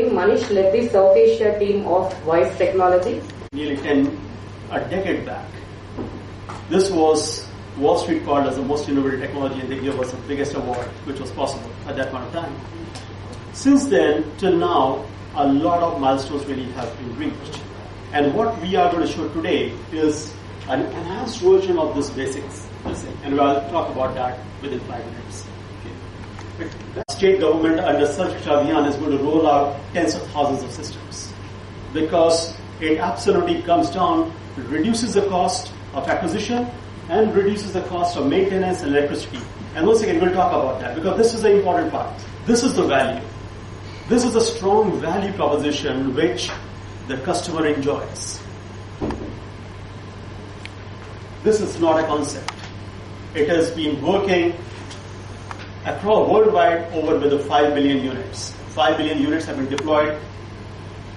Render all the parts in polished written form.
NComputing. Manish led the South Asia team of Voice Technology. Nearly a decade back, this was Wall Street called as the most innovative technology, and they gave us the biggest award which was possible at that point of time. Since then till now, a lot of milestones really have been reached. And what we are going to show today is an enhanced version of this basics, and I'll talk about that within 5 minutes. Okay. The state government under Sarv Shiksha Abhiyan is going to roll out tens of thousands of systems because it absolutely comes down, it reduces the cost of acquisition and reduces the cost of maintenance and electricity. And once again, we'll talk about that because this is the important part. This is the value. This is a strong value proposition which the customer enjoys. This is not a concept. It has been working across worldwide over with the 5 billion units. 5 billion units have been deployed.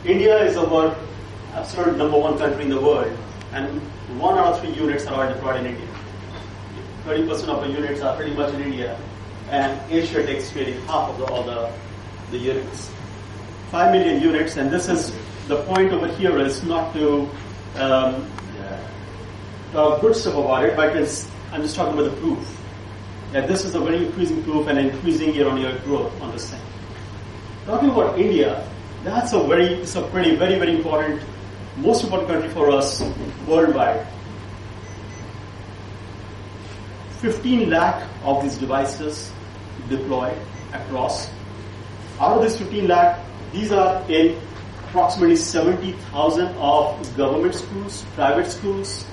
India is our absolute #1 country in the world, and 1 out of 3 units are all deployed in India. 30% of the units are pretty much in India, and Asia takes really half of all the units. 5 million units, and this is the point over here is not to talk good stuff about it, but I'm just talking about the proof. That this is a very increasing proof and increasing year-on-year growth on this thing. Talking about India, it's a very important, most important country for us worldwide. 15 lakh of these devices deployed across. Out of this 15 lakh, these are in approximately 70,000 of government schools, private schools,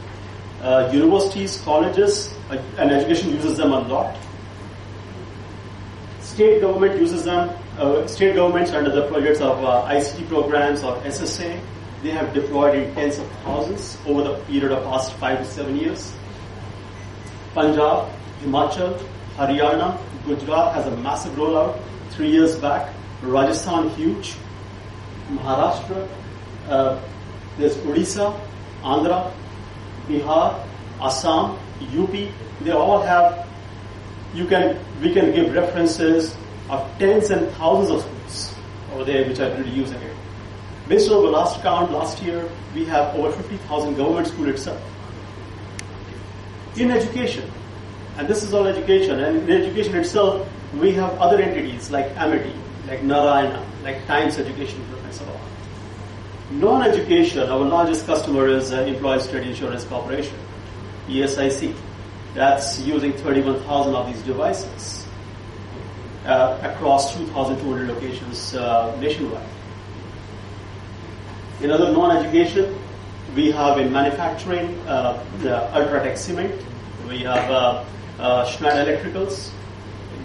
universities, colleges, and education uses them a lot. State government uses them. State governments under the projects of ICT programs or SSA, they have deployed in tens of thousands over the period of past 5 to 7 years. Punjab, Himachal, Haryana, Gujarat has a massive rollout 3 years back. Rajasthan, huge. Maharashtra, there's Odisha, Andhra, Bihar, Assam, UP. They all have. We can give references of tens and thousands of schools over there which are really using it. Based on the last count last year, we have over 50,000 government schools itself. In education, and this is all education, and in education itself, we have other entities like Amity, like Narayana, like Times Education Group, and so on. Non-education, our largest customer is Employees State Insurance Corporation, ESIC. That's using 31,000 of these devices across 2,200 locations nationwide. In other non-education, we have in manufacturing, Ultratech Cement, we have Schneider Electricals,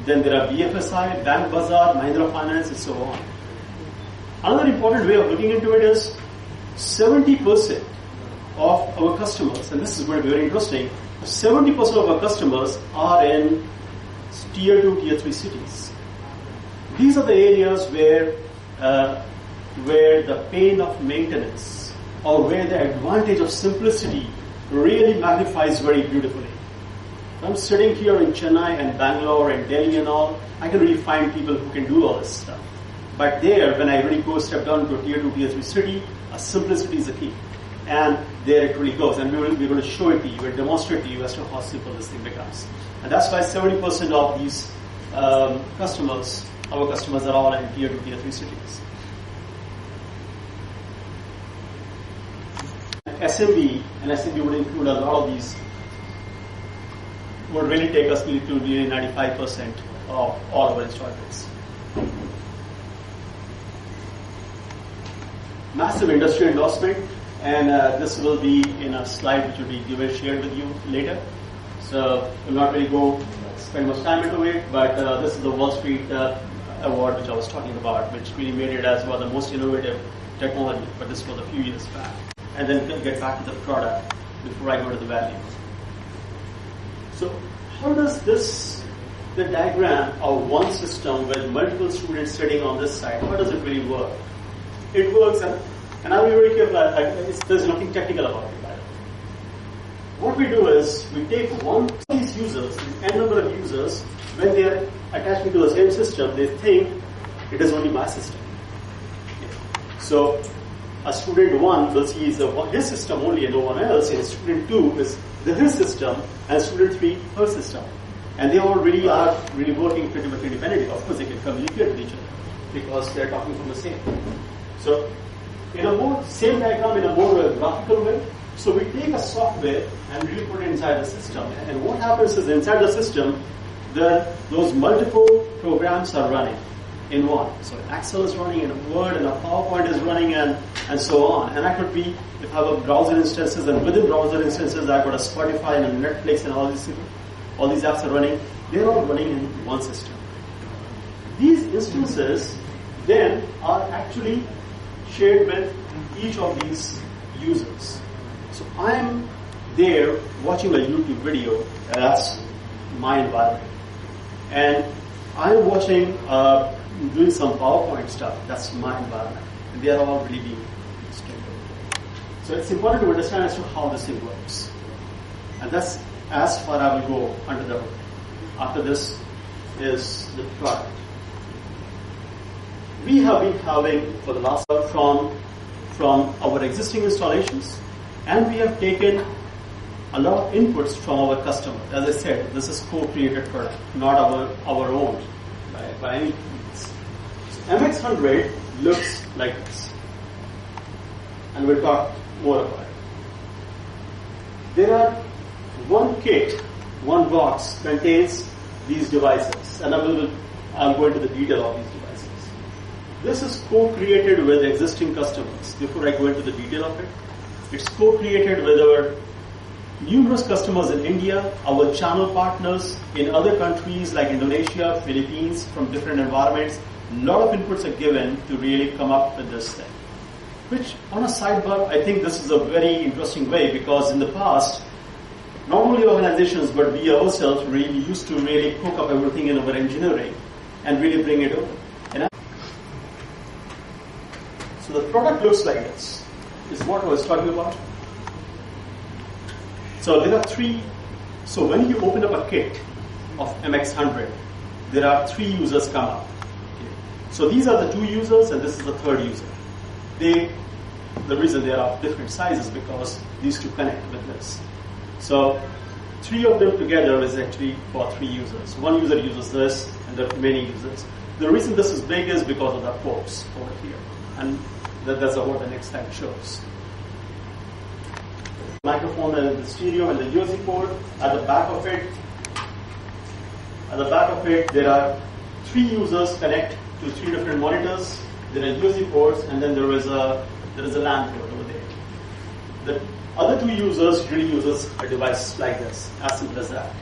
then there are BFSI, Bank Bazaar, Mahindra Finance, and so on. Another important way of looking into it is 70% of our customers, and this is going to be very interesting, 70% of our customers are in tier 2, tier 3 cities. These are the areas where the pain of maintenance or where the advantage of simplicity really magnifies very beautifully. I'm sitting here in Chennai and Bangalore and Delhi and all, I can really find people who can do all this stuff. But there, when I really go step down to a tier 2, tier 3 city, simplicity is the key. And there it really goes. And we're going to show it to you and demonstrate to you as to how simple this thing becomes. And that's why 70% of these customers, our customers are all in tier 2, tier 3 cities. SMB, and SMB would include a lot of these, would really take us to really 95% of all our installed base. Massive industry endorsement, and this will be in a slide which will be shared with you later. So we'll not really spend much time into it, but this is the Wall Street award which I was talking about, which really made it as one of the most innovative technology, but this was a few years back. And then get back to the product before I go to the value. So how does the diagram of one system with multiple students sitting on this side, how does it really work? It works, and I'll be very careful, there's nothing technical about it. What we do is, we take one of these users, n number of users, when they are attaching to the same system, they think it is only my system. So a student 1 will see his system only and no one else, and student 2 is his system, and student 3 her system. And they all really are working pretty much independently. Of course, they can communicate with each other because they're talking from the same. So in a more same diagram in a more graphical way. So we take a software and really put it inside the system. And what happens is inside the system, those multiple programs are running in one. So Excel is running, and Word and a PowerPoint is running, and so on. And that could be, if I have a browser instances, and within browser instances, I've got a Spotify and a Netflix and all these apps are running. They're all running in one system. These instances then are actually shared with each of these users. So I'm there watching a YouTube video, that's my environment. And I'm watching, doing some PowerPoint stuff, that's my environment. And they are all really being streamed. So it's important to understand as to how this thing works. And that's as far I will go under the hood. After this is the product. We have been having for the last from our existing installations, and we have taken a lot of inputs from our customers. As I said, this is co-created product, not our own by any means. So MX100 looks like this, and we'll talk more about it. There are one kit, one box contains these devices, and I'll go into the detail of these devices. This is co-created with existing customers. Before I go into the detail of it, it's co-created with our numerous customers in India, our channel partners in other countries like Indonesia, Philippines, from different environments. A lot of inputs are given to really come up with this thing. Which, on a sidebar, I think this is a very interesting way, because in the past, not only organizations, but we ourselves really used to really cook up everything in our engineering and really bring it over. So the product looks like this. This is what I was talking about. So there are three. So when you open up a kit of MX100, there are 3 users come up. Okay. So these are the 2 users, and this is the 3rd user. The reason they are of different sizes because these 2 connect with this. So 3 of them together is actually for 3 users. 1 user uses this, and the remaining users. The reason this is big is because of the ports over here, and that's what the next slide shows. Microphone and the stereo and the USB port. At the back of it, there are 3 users connect to 3 different monitors. There are USB ports, and then there is a LAN port over there. The other 2 users really uses a device like this, as simple as that,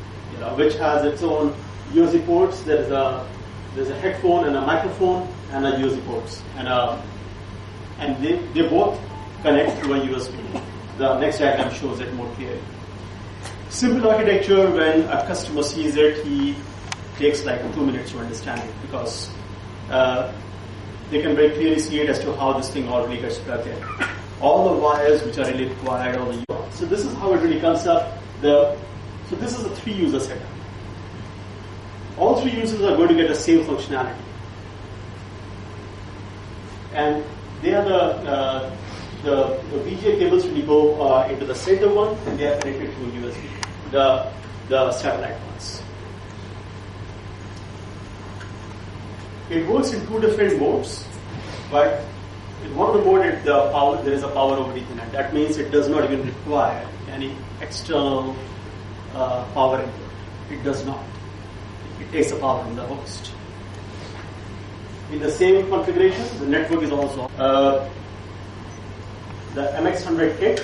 which has its own USB ports. There's a headphone and a microphone and a USB ports, and they both connect to a USB. The next diagram shows it more clearly. Simple architecture, when a customer sees it, he takes like 2 minutes to understand it, because they can very clearly see it as to how this thing already gets plugged in. All the wires which are really required, all the UARTs. So this is how it really comes up. So this is a 3-user setup. All 3 users are going to get the same functionality. And they are the VGA cables really go into the center one, and they are connected to USB, the satellite ones. It works in 2 different modes, but in one of the mode, there is a power over Ethernet. That means it does not even require any external power input. It does not. It takes the power from the host. In the same configuration, the network is also the MX100 kit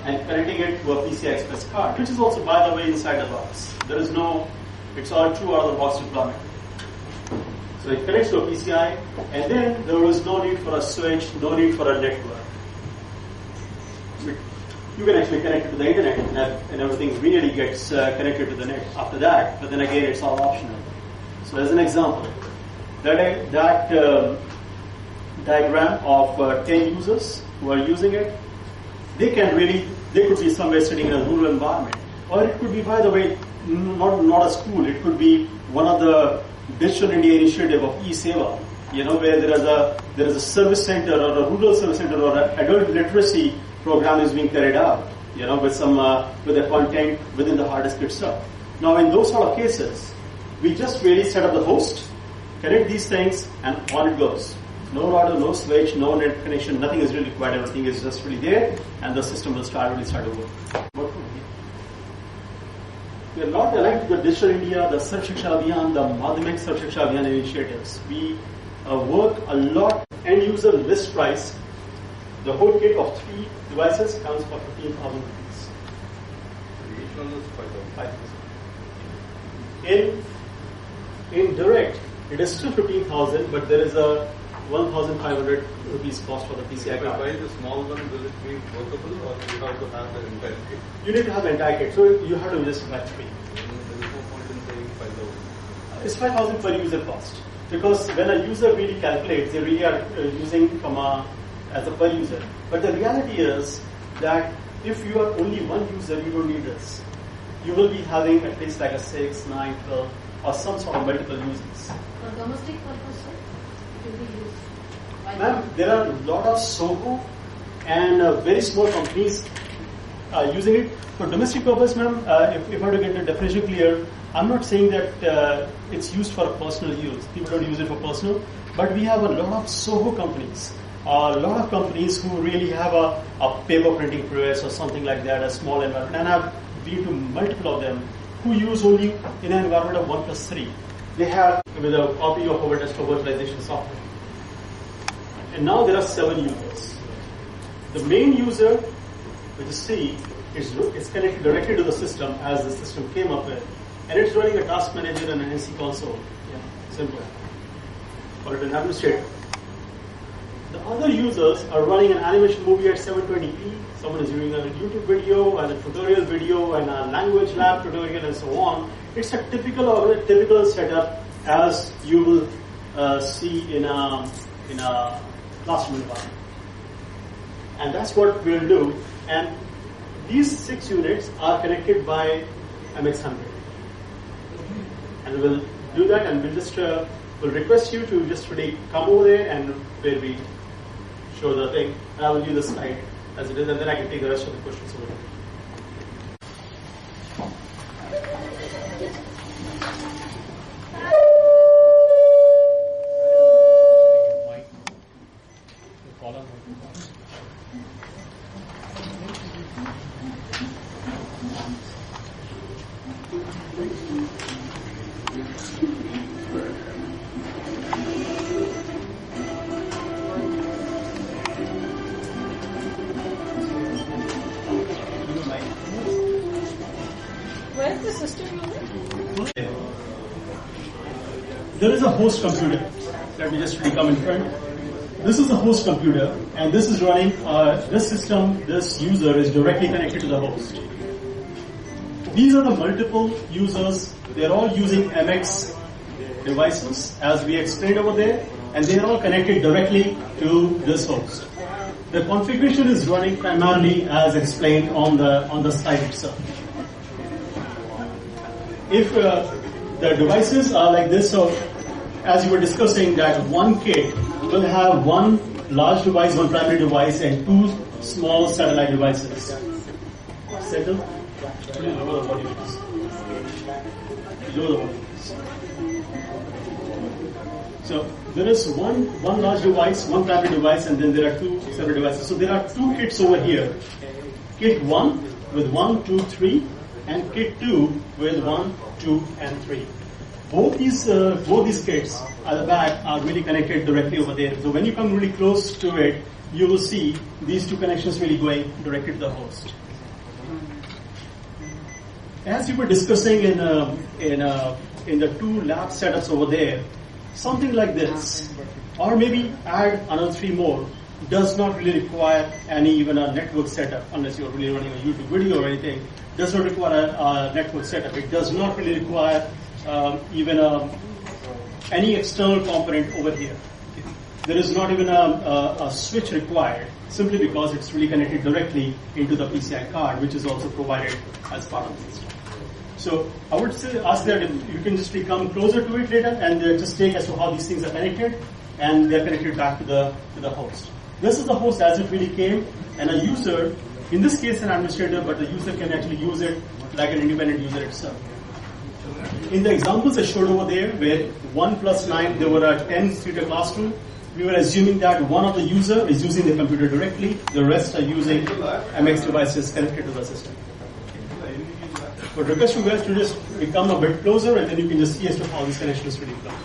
and connecting it to a PCI Express card, which is also, by the way, inside the box. There is no, it's all true out of the box deployment. So it connects to a PCI, and then there is no need for a switch, no need for a network. You can actually connect it to the internet, and everything really gets connected to the net after that, but then again, it's all optional. So as an example, that diagram of 10 users who are using it, they could be somewhere sitting in a rural environment, or it could be, by the way, not a school. It could be one of the Digital India initiative of e-Seva. where there is a service center or a rural service center or an adult literacy program is being carried out, with the content within the hard disk itself. Now, in those sort of cases, we just really set up the host, connect these things, and on it goes. No router, no switch, no net connection, nothing is really required. Everything is just really there, and the system will start to work. We are not aligned to the Digital India, the Sarv Shiksha Abhiyan, the Madhyamik Sarv Shiksha Abhiyan initiatives. We work a lot. End user list price. The whole kit of 3 devices comes for 15,000 rupees. Each one is 5,000. In direct, it is still 15,000, but there is a 1,500 rupees cost for the PCI If card. I buy the small one, will it be workable, or you have to have the entire kit? You need to have the entire kit, so you have to just buy 3. There is no point in paying 5,000. It's 5,000 per user cost, because when a user really calculates, they really are using as a per user. But the reality is that if you are only one user, you don't need this. You will be having at least like a 6, 9, 12, or some sort of multiple users. For domestic purpose, sir, it will be used. Ma'am, there are a lot of SOHO and very small companies using it for domestic purpose, ma'am. If I were to get the definition clear, I'm not saying that it's used for personal use. People don't use it for personal, but we have a lot of SOHO companies, a lot of companies who really have a paper printing press or something like that, a small environment, and I've been to multiple of them who use only in an environment of 1+3. They have with a copy of our desktop virtualization software. And now there are 7 users. The main user, which is C, is connected directly to the system as the system came up with, and it's running a task manager and an NC console. Yeah, simple. Or an administrator. The other users are running an animation movie at 720p. Someone is doing a YouTube video and a tutorial video and a language lab tutorial and so on. It's a typical setup as you will see in a classroom environment. And that's what we'll do. And these 6 units are connected by MX100. And we'll do that, and we'll just we'll request you to just really come over there and where we show the thing. And I will use the slide as it is, and then I can take the rest of the questions over there. Where's the system unit? There is a host computer. Let me just really come in front. This is the host computer, and this is running this system. This user is directly connected to the host. These are the multiple users. They're all using MX devices, as we explained over there, and they're all connected directly to this host. The configuration is running primarily as explained on the slide itself. If the devices are like this, so as you were discussing, that one kit will have one large device, one primary device, and 2 small satellite devices. Settle? Lower the volumes. Lower the volumes. So there is one large device, one primary device, and then there are 2 separate devices. So there are 2 kits over here. Kit 1 with 1, 2, 3, and kit 2 with 1, 2, and 3. Both these kits at the back are really connected directly over there. So when you come really close to it, you will see these 2 connections really going directly to the host. As you were discussing in the 2 lab setups over there, something like this, or maybe add another 3 more, does not really require even a network setup, unless you're really running a YouTube video or anything. Does not require a network setup. It does not really require even any external component over here. There is not even a switch required, simply because it's really connected directly into the PCI card, which is also provided as part of the system. So I would say ask that if you can just come closer to it later and just take as to how these things are connected. and they're connected back to the host. This is the host as it really came, and a user, in this case an administrator, but the user can actually use it like an independent user itself. In the examples I showed over there, where 1 plus 9, there were a 10-seater classroom, we were assuming that one of the user is using the computer directly, the rest are using MX devices connected to the system. But request you guys to just become a bit closer, and then you can just see as to how this connection is really done.